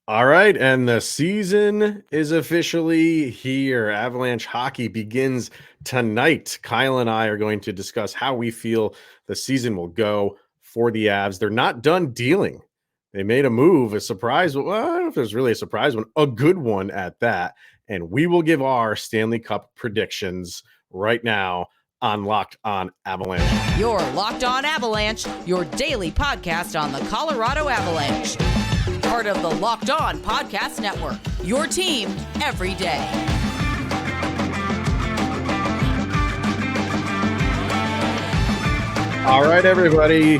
All right, and the season is officially here. Avalanche hockey begins tonight. Kyle and I are going to discuss how we feel the season will go for the Avs. They're not done dealing. They made a move, a surprise. Well, I don't know if there's really a surprise one, a good one at that. And we will give our Stanley Cup predictions right now on Locked On Avalanche. Your Locked On Avalanche, your daily podcast on the Colorado Avalanche. Part of the Locked On Podcast Network, your team every day. All right, everybody.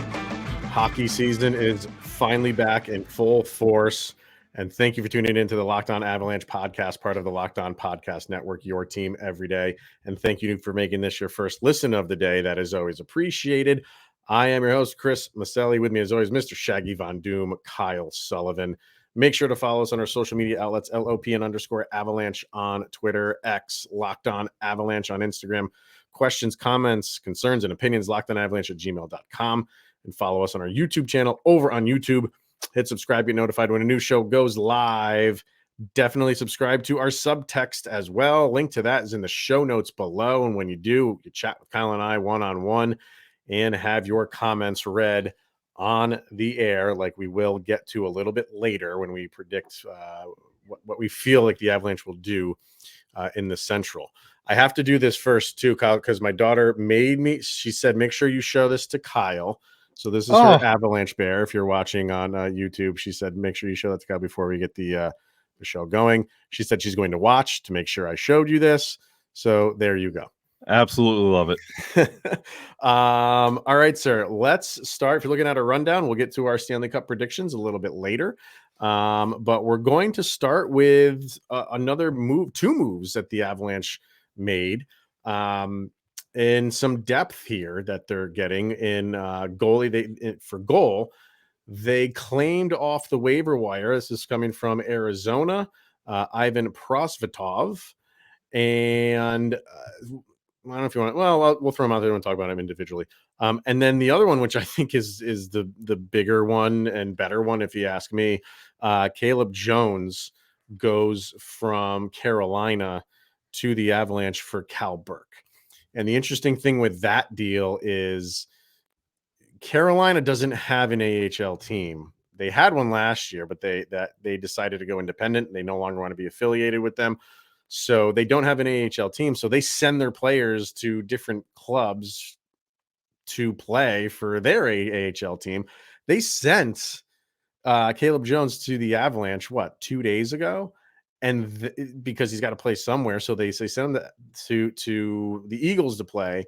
Hockey season is finally back in full force. And thank you for tuning into the Locked On Avalanche podcast, part of the Locked On Podcast Network, your team every day. And thank you for making this your first listen of the day. That is always appreciated. I am your host, Chris Maselli. With me, as always, Mr. Shaggy Von Doom, Kyle Sullivan. Make sure to follow us on our social media outlets, LOPN_Avalanche on Twitter, X, Locked On Avalanche on Instagram. Questions, comments, concerns, and opinions, lockedonavalanche@gmail.com. And follow us on our YouTube channel over on YouTube. Hit subscribe, get notified when a new show goes live. Definitely subscribe to our subtext as well. Link to that is in the show notes below. And when you do, you chat with Kyle and I one-on-one and have your comments read on the air, like we will get to a little bit later when we predict what we feel like the Avalanche will do in the Central. I have to do this first too, Kyle, because my daughter made me, she said, make sure you show this to Kyle. So this is her Avalanche bear. If you're watching on YouTube, she said, make sure you show that to Kyle before we get the show going. She said she's going to watch to make sure I showed you this. So there you go. Absolutely love it. All right, sir. Let's start. If you're looking at a rundown, we'll get to our Stanley Cup predictions a little bit later. But we're going to start with another move, two moves that the Avalanche made. In some depth here that they're getting in goalie. For goal, they claimed off the waiver wire. This is coming from Arizona, Ivan Prosvetov, and I don't know if you want. Well, we'll throw them out there and talk about them individually. And then the other one, which I think is the bigger one and better one, if you ask me, Caleb Jones goes from Carolina to the Avalanche for Cal Burke. And the interesting thing with that deal is Carolina doesn't have an AHL team. They had one last year, but they decided to go independent. They no longer want to be affiliated with them. So they don't have an AHL team. So they send their players to different clubs to play for their AHL team. They sent Caleb Jones to the Avalanche, 2 days ago? And because he's got to play somewhere. So they send him to the Eagles to play.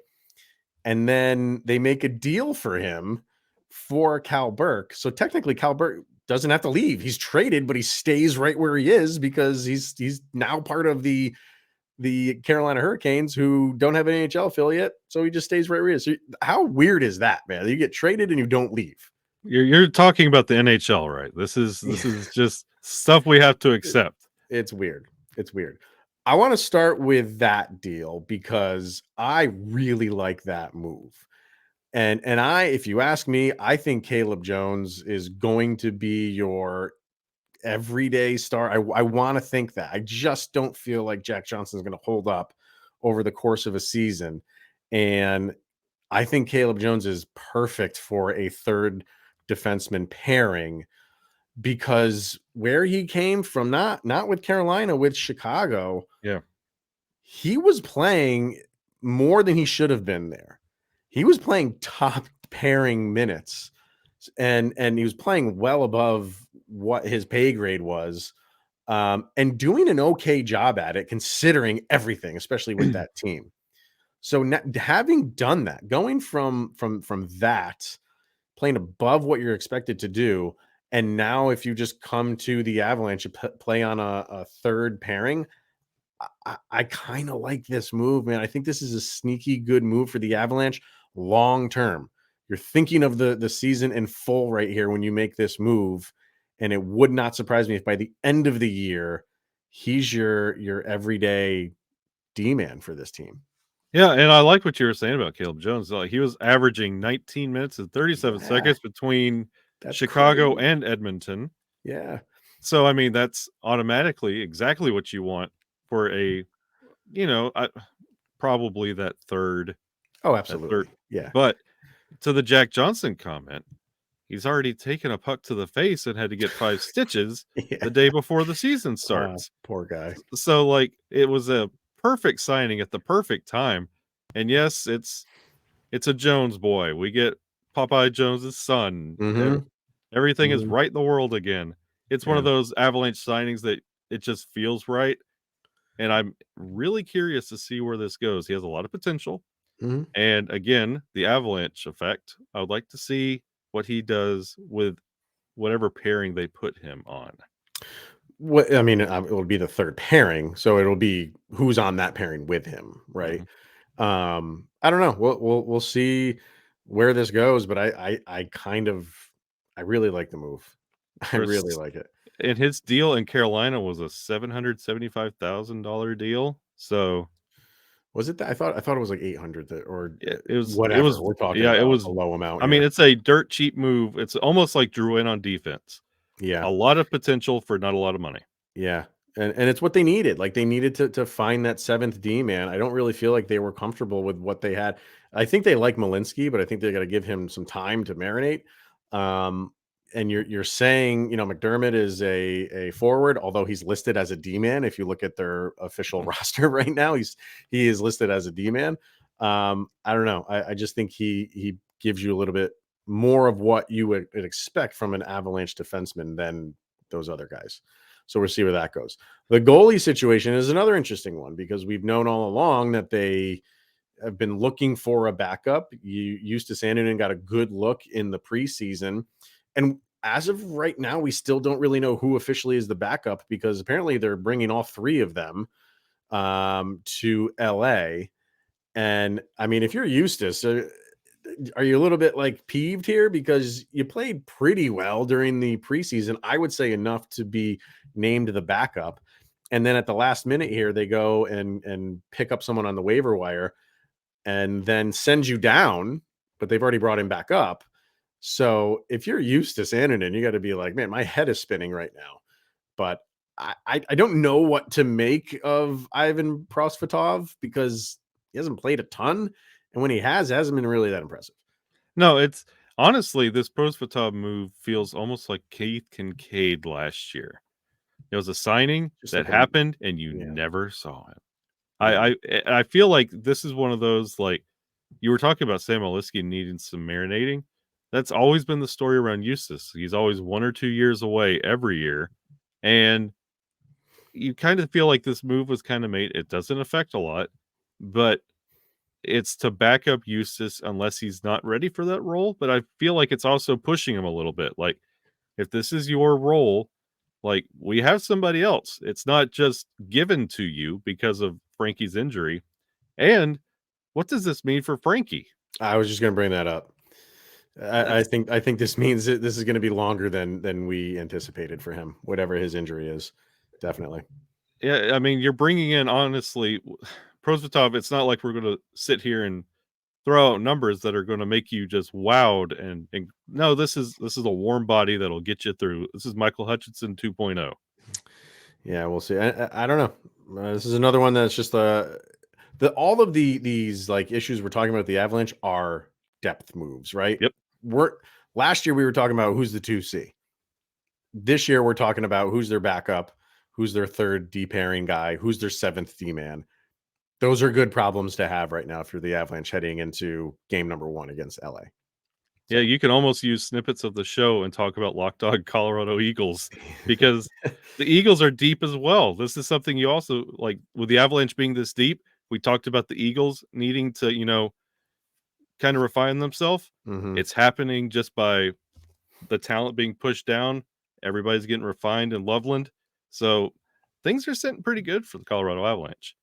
And then they make a deal for him for Cal Burke. So technically Cal Burke doesn't have to leave. He's traded, but he stays right where he is because he's now part of the Carolina Hurricanes, who don't have an NHL affiliate. So he just stays right where he is. So how weird is that, man? You get traded and you don't leave. You're talking about the NHL, right? This is just stuff we have to accept. It's weird. It's weird. I want to start with that deal because I really like that move. And if you ask me, I think Caleb Jones is going to be your everyday star. I want to think that. I just don't feel like Jack Johnson is going to hold up over the course of a season. And I think Caleb Jones is perfect for a third defenseman pairing because where he came from, not with Carolina, with Chicago. Yeah. He was playing more than he should have been there. He was playing top pairing minutes and he was playing well above what his pay grade was, and doing an okay job at it, considering everything, especially with that team. So having done that, going from that, playing above what you're expected to do, and now if you just come to the Avalanche and play on a third pairing, I kind of like this move, man. I think this is a sneaky good move for the Avalanche long term. You're thinking of the season in full right here when you make this move, and it would not surprise me if by the end of the year he's your everyday D-man for this team. Yeah, and I like what you were saying about Caleb Jones. Like, he was averaging 19 minutes and 37 seconds between Chicago and Edmonton. Yeah. So I mean, that's automatically exactly what you want for a, probably that third, Oh, that third. absolutely. Yeah. But to the Jack Johnson comment, he's already taken a puck to the face and had to get 5 stitches Yeah. the day before the season starts. Poor guy. So like it was a perfect signing at the perfect time. And yes, it's a Jones boy. We get Popeye Jones's son. Mm-hmm. Everything is Mm-hmm. right in the world again. It's one Yeah. of those Avalanche signings that it just feels right. And I'm really curious to see where this goes. He has a lot of potential. Mm-hmm. And again, the Avalanche effect. I would like to see what he does with whatever pairing they put him on. What I mean, it will be the third pairing, so it'll be who's on that pairing with him, right? Mhm. I don't know. We'll see where this goes, but I really like the move. I really Chris, like it. and his deal in Carolina was a $775,000 deal. So Was it that? I thought it was like 800 or it whatever. was We're talking yeah, it about was a low amount I mean, here. it's a dirt cheap move. It's almost like Drouin on defense. Yeah. A lot of potential for not a lot of money. Yeah. And it's what they needed. Like they needed to find that seventh D man. I don't really feel like they were comfortable with what they had. I think they like Malinsky, but I think they got to give him some time to marinate. Um, and you're saying, McDermott is a forward, although he's listed as a D man. If you look at their official roster right now, he is listed as a D man. I don't know. I just think he gives you a little bit more of what you would expect from an Avalanche defenseman than those other guys. So we'll see where that goes. The goalie situation is another interesting one because we've known all along that they have been looking for a backup. Justus Annunen got a good look in the preseason. And as of right now, we still don't really know who officially is the backup because apparently they're bringing all three of them to LA. And I mean, if you're Eustace, are you a little bit like peeved here because you played pretty well during the preseason? I would say enough to be named the backup. And then at the last minute here, they go and pick up someone on the waiver wire and then send you down, but they've already brought him back up. So if you're Eustace Annunen, you got to be like, man, my head is spinning right now. But I don't know what to make of Ivan Prosvetov because he hasn't played a ton. And when he has, it hasn't been really that impressive. No, it's honestly, this Prosvetov move feels almost like Keith Kincaid last year. It was a signing Just that like happened and you yeah. never saw him. Yeah. I feel like this is one of those, like you were talking about Sam Oliski needing some marinating. That's always been the story around Eustace. He's always 1 or 2 years away every year. And you kind of feel like this move was kind of made. It doesn't affect a lot, but it's to back up Eustace unless he's not ready for that role. But I feel like it's also pushing him a little bit. Like, if this is your role, like we have somebody else. It's not just given to you because of Frankie's injury. And what does this mean for Frankie? I was just going to bring that up. I It's, think this means that this is going to be longer than we anticipated for him, whatever his injury is. Definitely. yeah, I mean, you're bringing in honestly, Prosvetov. It's not like we're going to sit here and throw out numbers that are going to make you just wowed. And no, this is a warm body that'll get you through. This is Michael Hutchinson 2.0. Yeah, we'll see. I don't know. This is another one that's just all of these like issues we're talking about with the Avalanche are depth moves, right? Yep. Last year we were talking about who's the 2C. This year we're talking about who's their backup, who's their third D pairing guy, who's their seventh D man. Those are good problems to have right now if you're the Avalanche heading into game number 1 against LA. Yeah, you can almost use snippets of the show and talk about Locked On Colorado Eagles because the Eagles are deep as well. This is something you also like with the Avalanche being this deep. We talked about the Eagles needing to, kind of refine themselves. Mm-hmm. It's happening just by the talent being pushed down. Everybody's getting refined in Loveland. So things are sitting pretty good for the Colorado Avalanche.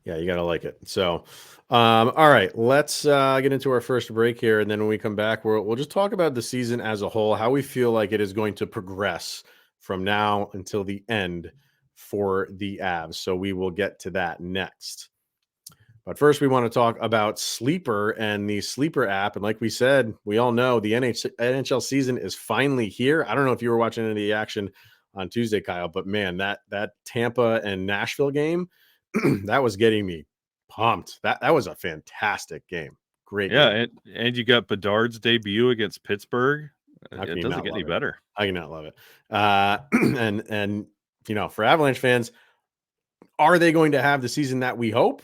Yeah, you got to like it. So, all right, let's get into our first break here. And then when we come back, we'll just talk about the season as a whole, how we feel like it is going to progress from now until the end for the Avs. So we will get to that next. But first, we want to talk about Sleeper and the Sleeper app. And like we said, we all know the NHL season is finally here. I don't know if you were watching any of the action on Tuesday, Kyle. But man, that Tampa and Nashville game, that was getting me pumped. That was a fantastic game. Great game. And you got Bedard's debut against Pittsburgh. It doesn't get any it? better. I cannot love it. And for Avalanche fans, are they going to have the season that we hope?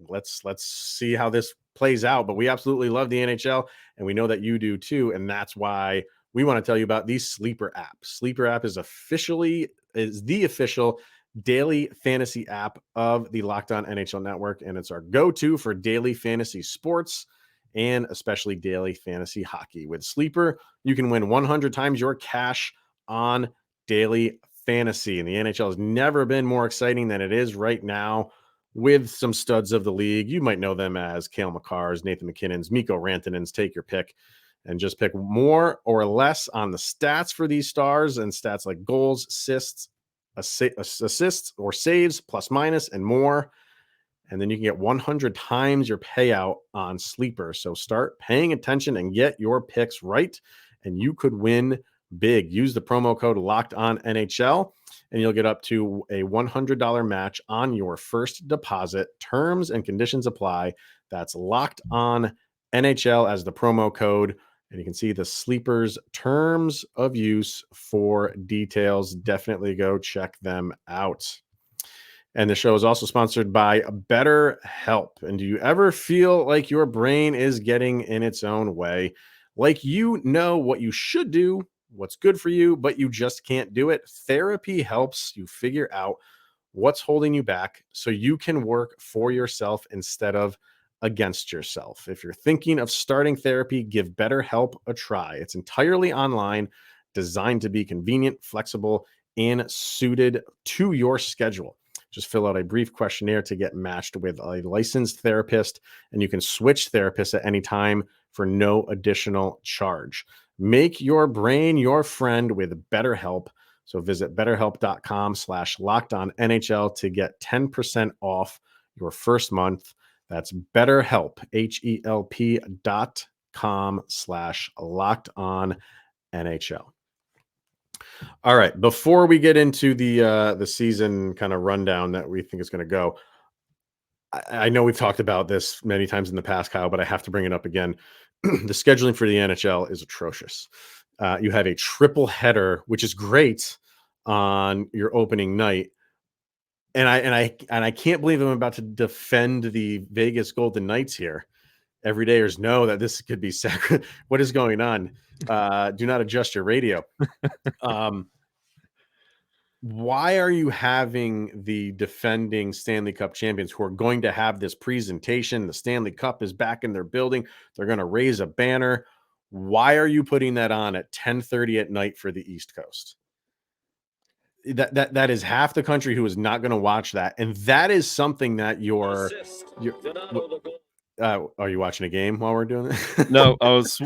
Let's see how this plays out. But we absolutely love the NHL, and we know that you do too. And that's why we want to tell you about the Sleeper app. Sleeper app is the official daily fantasy app of the Locked On NHL Network, and it's our go-to for daily fantasy sports and especially daily fantasy hockey. With Sleeper, you can win 100 times your cash on daily fantasy, and the NHL has never been more exciting than it is right now with some studs of the league. You might know them as Cale Makar's, Nathan McKinnon's, Mikko Rantanen's, take your pick, and just pick more or less on the stats for these stars, and stats like goals, assists or saves, plus minus, and more. And then you can get 100 times your payout on Sleeper. So start paying attention and get your picks right, and you could win big. Use the promo code Locked On NHL, and you'll get up to a $100 match on your first deposit. Terms and conditions apply. That's Locked On NHL as the promo code. And you can see the Sleepers terms of use for details. Definitely go check them out. And the show is also sponsored by BetterHelp. And do you ever feel like your brain is getting in its own way? Like you know what you should do, what's good for you, but you just can't do it? Therapy helps you figure out what's holding you back so you can work for yourself instead of against yourself. If you're thinking of starting therapy, give BetterHelp a try. It's entirely online, designed to be convenient, flexible, and suited to your schedule. Just fill out a brief questionnaire to get matched with a licensed therapist, and you can switch therapists at any time for no additional charge. Make your brain your friend with BetterHelp. So visit betterhelp.com/lockedonnhl to get 10% off your first month. That's BetterHelp, HELP.com/lockedonnhl. All right. Before we get into the season kind of rundown that we think is going to go, I know we've talked about this many times in the past, Kyle, but I have to bring it up again. The scheduling for the NHL is atrocious. You have a triple header, which is great on your opening night, and I can't believe I'm about to defend the Vegas Golden Knights here. Everydayers know that this could be sacred. What is going on? Do not adjust your radio. Why are you having the defending Stanley Cup champions who are going to have this presentation? The Stanley Cup is back in their building. They're going to raise a banner. Why are you putting that on at 10:30 at night for the East Coast? That is half the country who is not going to watch that. And that is something that are you watching a game while we're doing this? No, I was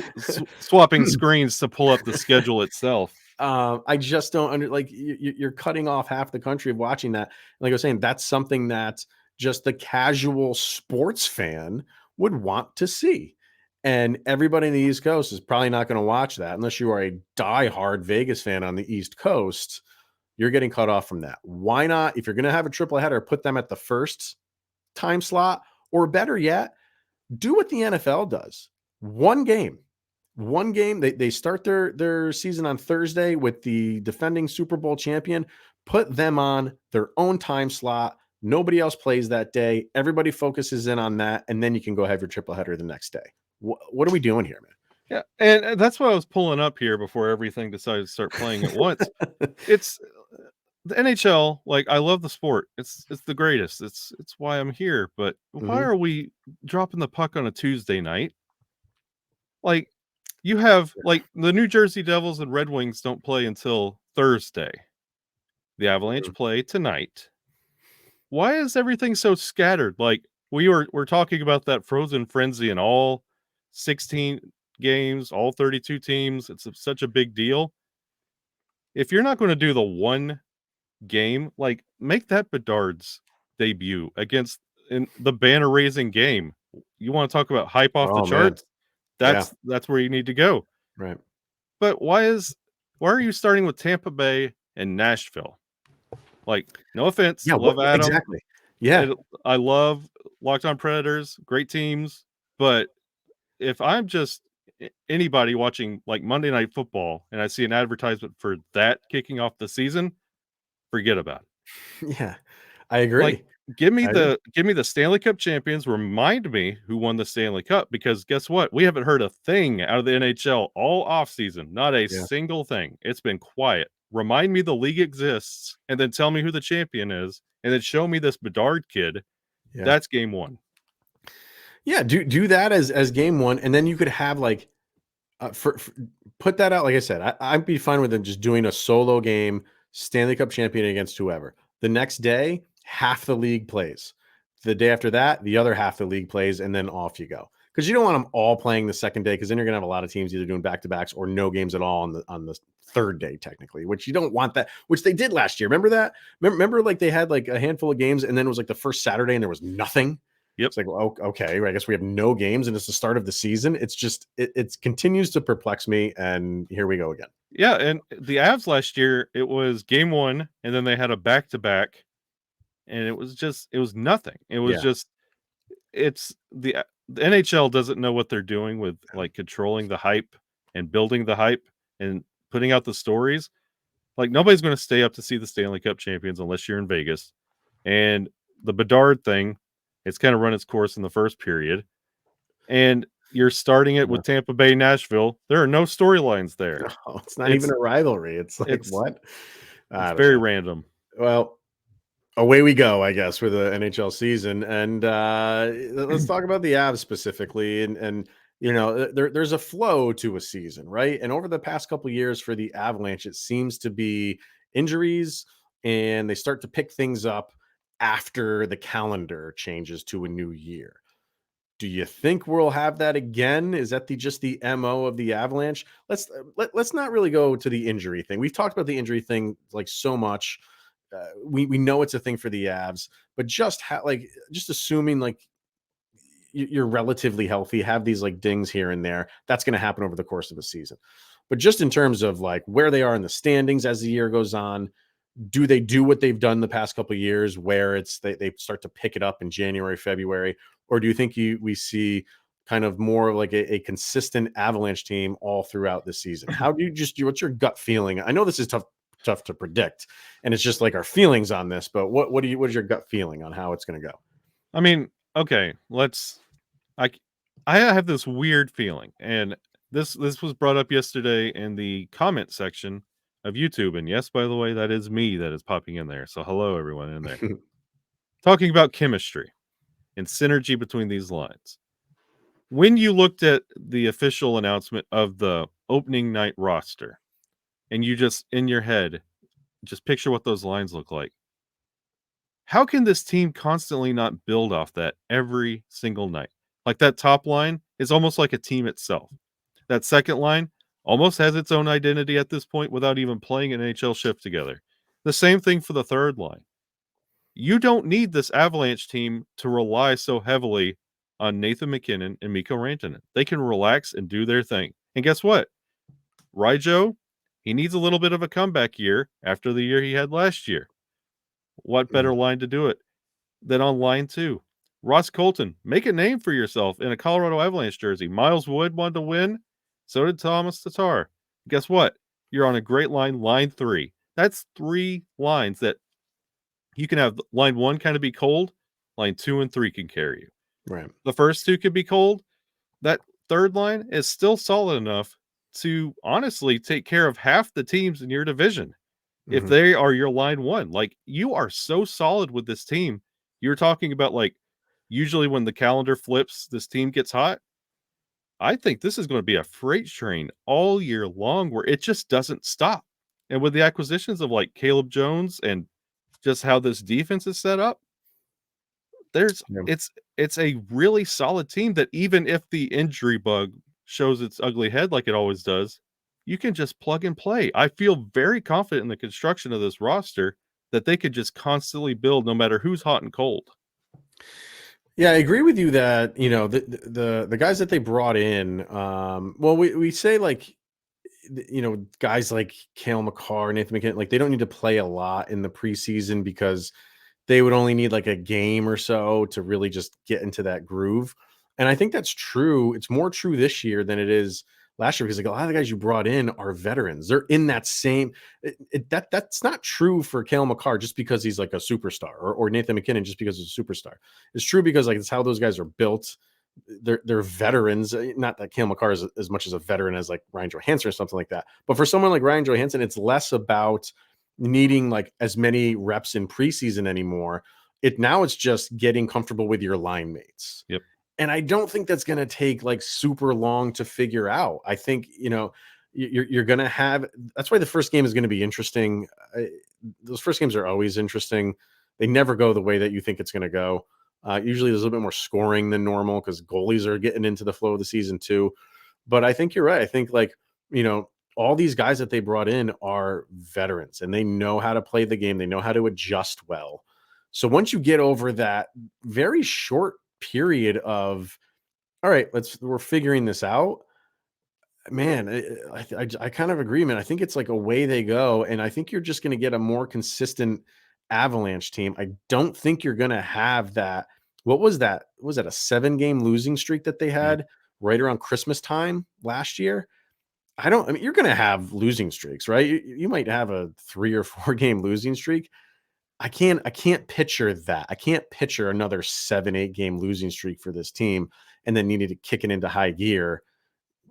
swapping screens to pull up the schedule itself. I just don't you're cutting off half the country of watching that. Like I was saying, that's something that just the casual sports fan would want to see. And everybody in the East Coast is probably not going to watch that unless you are a diehard Vegas fan on the East Coast. You're getting cut off from that. Why not? If you're going to have a triple header, put them at the first time slot, or better yet, do what the NFL does. One game. They start their season on Thursday with the defending Super Bowl champion. Put them on their own time slot. Nobody else plays that day. Everybody focuses in on that, and then you can go have your triple header the next day. What are we doing here, man? Yeah, and that's what I was pulling up here before everything decided to start playing at once. It's the NHL. Like, I love the sport. It's the greatest. It's why I'm here. But why are we dropping the puck on a Tuesday night? Like, you have like the New Jersey Devils and Red Wings don't play until Thursday. The Avalanche play tonight. Why is everything so scattered? Like, we're talking about that frozen frenzy in all 16 games, all 32 teams. It's such a big deal. If you're not going to do the one game, like, make that Bedard's debut against in the banner raising game. You want to talk about hype off the charts? That's where you need to go. Right. But why are you starting with Tampa Bay and Nashville. Like, no offense, Yeah, love Adam. exactly. Yeah. I love Locked On Predators, great teams. But if I'm just anybody watching like Monday Night Football and I see an advertisement for that kicking off the season, forget about it. Yeah, I agree. Like, give me the Stanley Cup champions. Remind me who won the Stanley Cup, because guess what? We haven't heard a thing out of the NHL all offseason. Not a single thing. It's been quiet. Remind me the league exists, and then tell me who the champion is, and then show me this Bedard kid. Yeah. That's game one. Yeah, do that as game one, and then you could have like for put that out. Like I said, I'd be fine with them just doing a solo game, Stanley Cup champion against whoever. The next day, half the league plays. The day after that, the other half the league plays, and then off you go. Because you don't want them all playing the second day, because then you're gonna have a lot of teams either doing back-to-backs or no games at all on the third day, technically, which you don't want that, which they did last year. Remember that? Remember like they had like a handful of games, and then it was like the first Saturday and there was nothing. Yep. It's like, well, okay, I guess we have no games and it's the start of the season. It's just it continues to perplex me, and here we go again. Yeah, and the Avs last year, it was game one, and then they had a back-to-back, and it was nothing. It was just it's the NHL doesn't know what they're doing with like controlling the hype and building the hype and putting out the stories. Like, nobody's going to stay up to see the Stanley Cup champions unless you're in Vegas. And the Bedard thing, it's kind of run its course in the first period. And you're starting it with Tampa Bay, Nashville. There are no storylines there. No, it's not even a rivalry. It's like, what? It's very random. Well, away we go, I guess, with the NHL season. And let's talk about the Avs specifically. And you know, there's a flow to a season, right? And over the past couple of years for the Avalanche, it seems to be injuries, and they start to pick things up after the calendar changes to a new year. Do you think we'll have that again? Is that just the MO of the Avalanche? Let's not really go to the injury thing. We've talked about the injury thing like so much. We know it's a thing for the Avs, but just assuming like you're relatively healthy, have these like dings here and there, that's going to happen over the course of a season. But just in terms of like where they are in the standings as the year goes on, do they do what they've done the past couple of years where it's they start to pick it up in January, February? Or do you think we see kind of more of like a consistent Avalanche team all throughout the season? How do you what's your gut feeling? I know this is tough to predict, and it's just like our feelings on this, but what is your gut feeling on how it's going to go? I mean, okay, I have this weird feeling, and this was brought up yesterday in the comment section of YouTube. And yes, by the way, that is me that is popping in there. So hello, everyone in there. Talking about chemistry and synergy between these lines. When you looked at the official announcement of the opening night roster, and you just, in your head, just picture what those lines look like, how can this team constantly not build off that every single night? Like, that top line is almost like a team itself. That second line almost has its own identity at this point without even playing an NHL shift together. The same thing for the third line. You don't need this Avalanche team to rely so heavily on Nathan MacKinnon and Mikko Rantanen. They can relax and do their thing. And guess what? Ryjo, he needs a little bit of a comeback year after the year he had last year. What better line to do it than on line 2? Ross Colton, make a name for yourself in a Colorado Avalanche jersey. Miles Wood wanted to win. So did Thomas Tatar. Guess what? You're on a great line 3. That's 3 lines that you can have. Line 1 kind of be cold. Line 2 and 3 can carry you. Right. The first 2 could be cold. That third line is still solid enough to honestly take care of half the teams in your division. If they are your line 1, like, you are so solid with this team. You're talking about, like, usually when the calendar flips, this team gets hot. I think this is going to be a freight train all year long where it just doesn't stop. And with the acquisitions of like Caleb Jones and just how this defense is set up, it's a really solid team that even if the injury bug shows its ugly head like it always does, you can just plug and play. I feel very confident in the construction of this roster that they could just constantly build no matter who's hot and cold. Yeah, I agree with you that, you know, the guys that they brought in, well, we say like guys like Cale Makar, Nathan McKinnon, like they don't need to play a lot in the preseason because they would only need like a game or so to really just get into that groove. And I think that's true. It's more true this year than it is last year because like a lot of the guys you brought in are veterans. They're in that same that's not true for Cale Makar just because he's like a superstar or Nathan McKinnon just because he's a superstar. It's true because like it's how those guys are built. They're veterans. Not that Cale Makar is as much as a veteran as like Ryan Johansson or something like that. But for someone like Ryan Johansson, it's less about needing like as many reps in preseason anymore. It's just getting comfortable with your line mates. Yep. And I don't think that's going to take like super long to figure out. I think, you're going to have, that's why the first game is going to be interesting. Those first games are always interesting. They never go the way that you think it's going to go. Usually there's a little bit more scoring than normal because goalies are getting into the flow of the season too. But I think you're right. I think like, all these guys that they brought in are veterans and they know how to play the game. They know how to adjust well. So once you get over that very short period of, all right, we're figuring this out, man, I kind of agree, man. I think it's like away they go. And I think you're just going to get a more consistent Avalanche team. I don't think you're going to have that. What was that? Was that a 7-game losing streak that they had right around Christmas time last year? You're going to have losing streaks, right? You might have a 3 or 4 game losing streak. I can't picture that. I can't picture another 7-8 game losing streak for this team and then needing to kick it into high gear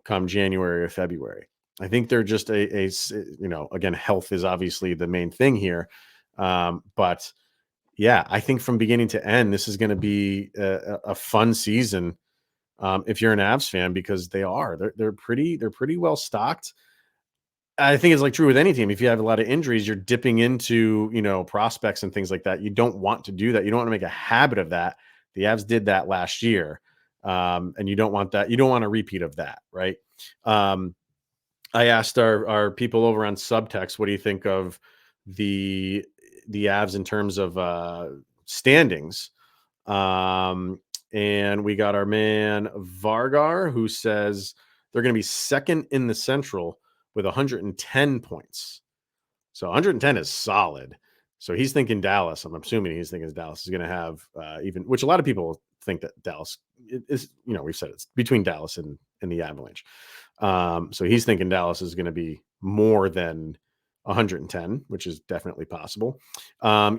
come January or February. I think they're just again, health is obviously the main thing here. But yeah, I think from beginning to end, this is going to be a fun season. If you're an Avs fan, because they're pretty well stocked. I think it's like true with any team. If you have a lot of injuries, you're dipping into, prospects and things like that. You don't want to do that. You don't want to make a habit of that. The Avs did that last year. And you don't want that. You don't want a repeat of that. Right. I asked our people over on Subtext, what do you think of the Avs in terms of standings? And we got our man Vargar, who says they're going to be second in the Central with 110 points. So 110 is solid. So he's thinking Dallas. I'm assuming he's thinking Dallas is going to have which a lot of people think that Dallas is, we've said it's between Dallas and the Avalanche. So he's thinking Dallas is going to be more than 110, which is definitely possible.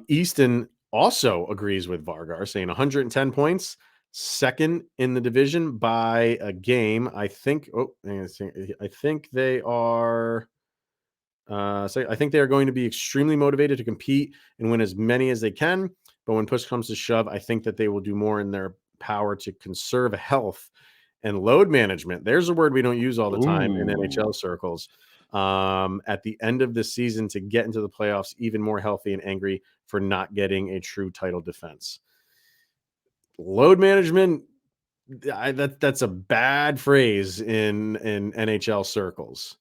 Easton also agrees with Vargar, saying 110 points, second in the division by a game. I think they are. I think they are going to be extremely motivated to compete and win as many as they can. But when push comes to shove, I think that they will do more in their power to conserve health and load management. There's a word we don't use all the time in NHL circles. At the end of the season to get into the playoffs even more healthy and angry for not getting a true title defense. Load management, that's a bad phrase in NHL circles.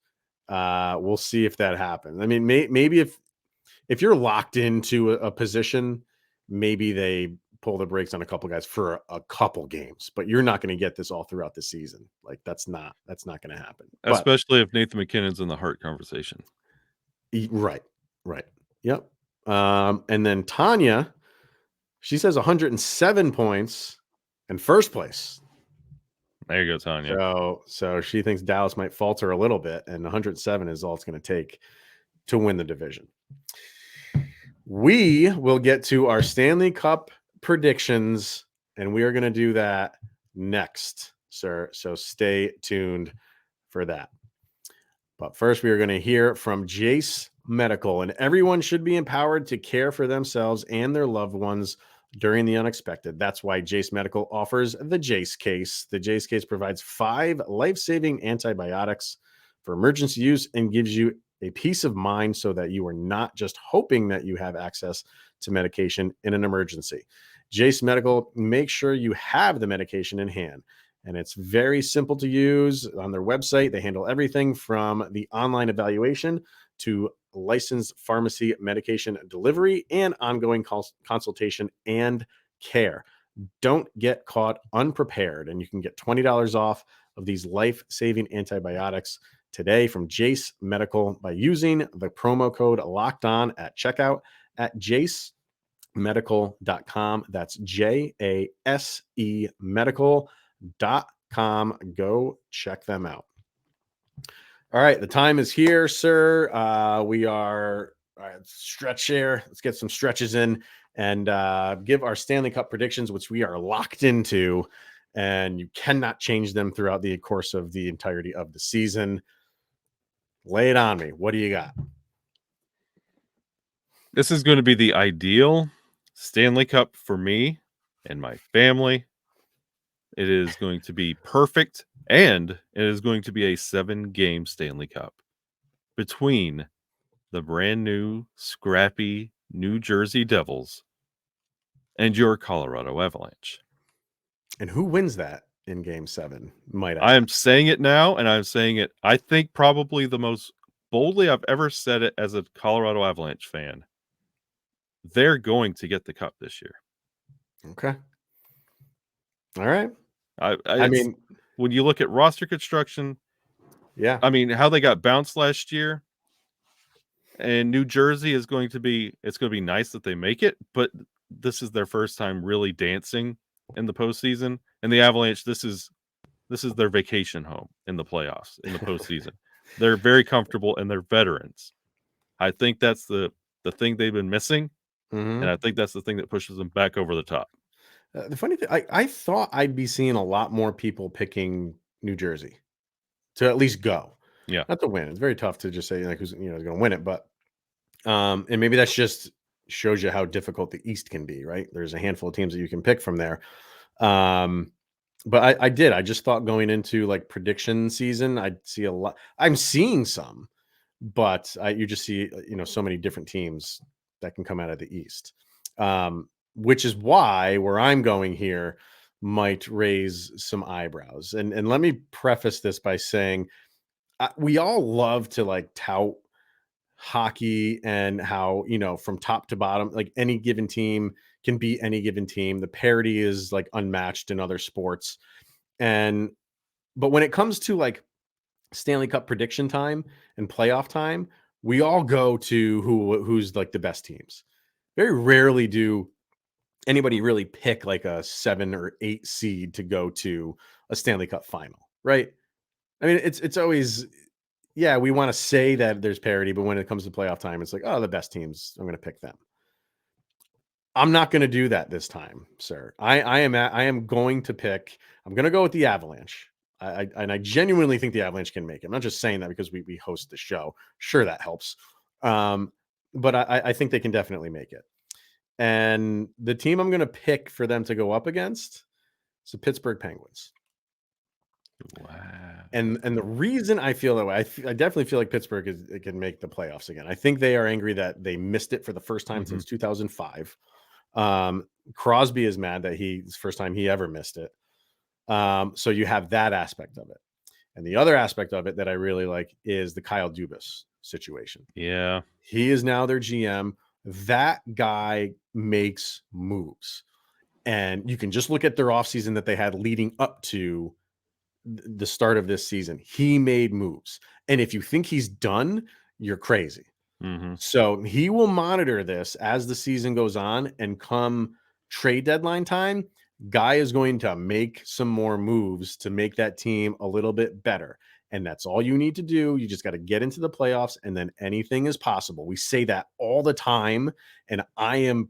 We'll see if that happens. I mean, maybe if you're locked into a position, maybe they pull the brakes on a couple guys for a couple games, but you're not going to get this all throughout the season. Like that's not going to happen. Especially if Nathan McKinnon's in the Hart conversation. Right. Yep. And then Tanya, she says 107 points in first place. There you go, Tanya. So she thinks Dallas might falter a little bit, and 107 is all it's going to take to win the division. We will get to our Stanley Cup predictions, and we are going to do that next, sir. So stay tuned for that. But first, we are going to hear from Jase Medical, and everyone should be empowered to care for themselves and their loved ones during the unexpected. That's why Jase Medical offers the Jase Case. The Jase Case provides 5 life-saving antibiotics for emergency use and gives you a peace of mind so that you are not just hoping that you have access to medication in an emergency. Jase Medical makes sure you have the medication in hand. And it's very simple to use. On their website, they handle everything from the online evaluation to licensed pharmacy medication delivery and ongoing consultation and care. Don't get caught unprepared, and you can get $20 off of these life-saving antibiotics today from Jase Medical by using the promo code Locked On at checkout at jasemedical.com. That's JASE medical.com. Go check them out. All right, the time is here, sir. We are all right, stretch here. Let's get some stretches in and give our Stanley Cup predictions, which we are locked into, and you cannot change them throughout the course of the entirety of the season. Lay it on me. What do you got? This is going to be the ideal Stanley Cup for me and my family. It is going to be perfect, and it is going to be a 7-game Stanley Cup between the brand new, scrappy New Jersey Devils and your Colorado Avalanche. And who wins that in Game 7? I am saying it now, and I'm saying it, I think, probably the most boldly I've ever said it as a Colorado Avalanche fan. They're going to get the cup this year. Okay. All right. I mean, when you look at roster construction, yeah. I mean, how they got bounced last year, and New Jersey is going to be, it's going to be nice that they make it, but this is their first time really dancing in the postseason. And the Avalanche, this is their vacation home in the playoffs, in the postseason. They're very comfortable, and they're veterans. I think that's the thing they've been missing, and I think that's the thing that pushes them back over the top. The funny thing, I thought I'd be seeing a lot more people picking New Jersey to at least go. Yeah. Not to win. It's very tough to just say like who's going to win it, but and maybe that's just shows you how difficult the East can be, right? There's a handful of teams that you can pick from there. But I just thought going into like prediction season, I'd see a lot. I'm seeing some, but you just see, so many different teams that can come out of the East. Which is why where I'm going here might raise some eyebrows. And let me preface this by saying we all love to like tout hockey and how, from top to bottom, like any given team can beat any given team. The parity is like unmatched in other sports. But when it comes to like Stanley Cup prediction time and playoff time, we all go to who's like the best teams. Very rarely do anybody really pick like a 7 or 8 seed to go to a Stanley Cup final, right? I mean, it's always, yeah, we want to say that there's parity, but when it comes to playoff time, it's like, oh, the best teams, I'm going to pick them. I'm not going to do that this time, sir. I am going to pick, I'm going to go with the Avalanche. I genuinely think the Avalanche can make it. I'm not just saying that because we host the show. Sure, that helps. But I think they can definitely make it. And the team I'm going to pick for them to go up against is the Pittsburgh Penguins. Wow. And the reason I feel that way, I definitely feel like Pittsburgh it can make the playoffs again. I think they are angry that they missed it for the first time since 2005. Crosby is mad that it's the first time he ever missed it. So you have that aspect of it. And the other aspect of it that I really like is the Kyle Dubas situation. Yeah. He is now their GM. That guy makes moves. And you can just look at their offseason that they had leading up to the start of this season. He made moves. And if you think he's done, you're crazy. So he will monitor this as the season goes on, and come trade deadline time, guy is going to make some more moves to make that team a little bit better. And that's all you need to do. You just got to get into the playoffs, and then anything is possible. We say that all the time, and I am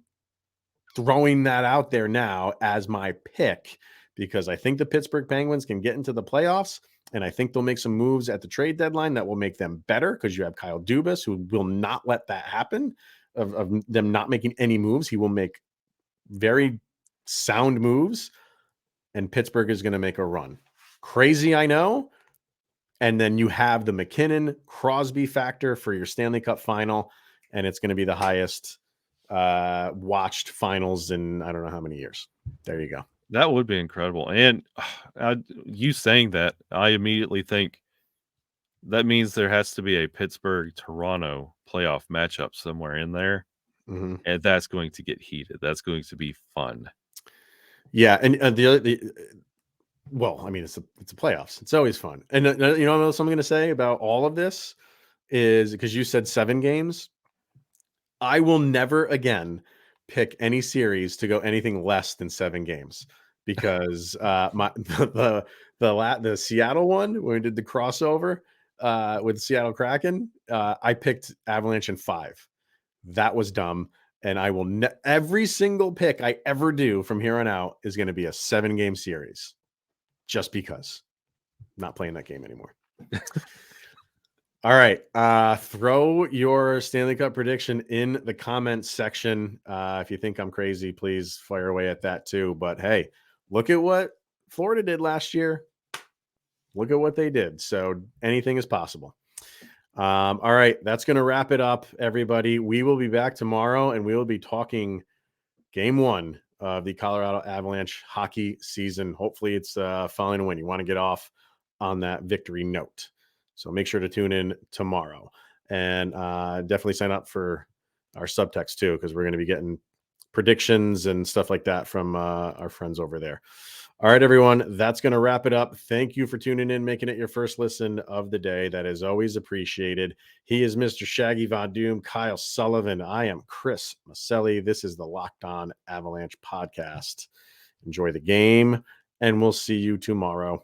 throwing that out there now as my pick because I think the Pittsburgh Penguins can get into the playoffs, and I think they'll make some moves at the trade deadline that will make them better because you have Kyle Dubas, who will not let that happen, of them not making any moves. He will make very sound moves, and Pittsburgh is going to make a run. Crazy, I know. And then you have the McKinnon Crosby factor for your Stanley Cup final, and it's going to be the highest watched finals in I don't know how many years. There you go. That would be incredible. And you saying that, I immediately think that means there has to be a Pittsburgh-Toronto playoff matchup somewhere in there. And that's going to get heated. That's going to be fun. Yeah. And Well, I mean, it's a playoffs. It's always fun. And you know what else I'm going to say about all of this is because you said 7 games. I will never again pick any series to go anything less than 7 games because the Seattle one when we did the crossover with Seattle Kraken, I picked Avalanche in 5. That was dumb. And I will every single pick I ever do from here on out is going to be a 7-game series just because I'm not playing that game anymore. All right. Throw your Stanley Cup prediction in the comments section. If you think I'm crazy, please fire away at that too. But hey, look at what Florida did last year. Look at what they did. So anything is possible. All right. That's going to wrap it up, everybody. We will be back tomorrow and we will be talking game 1 of the Colorado Avalanche hockey season. Hopefully it's following a win. You want to get off on that victory note. So make sure to tune in tomorrow and definitely sign up for our subtext too, because we're going to be getting predictions and stuff like that from our friends over there. All right, everyone, that's going to wrap it up. Thank you for tuning in, making it your first listen of the day. That is always appreciated. He is Mr. Shaggy Von Doom, Kyle Sullivan. I am Chris Maselli. This is the Locked On Avalanche podcast. Enjoy the game, and we'll see you tomorrow.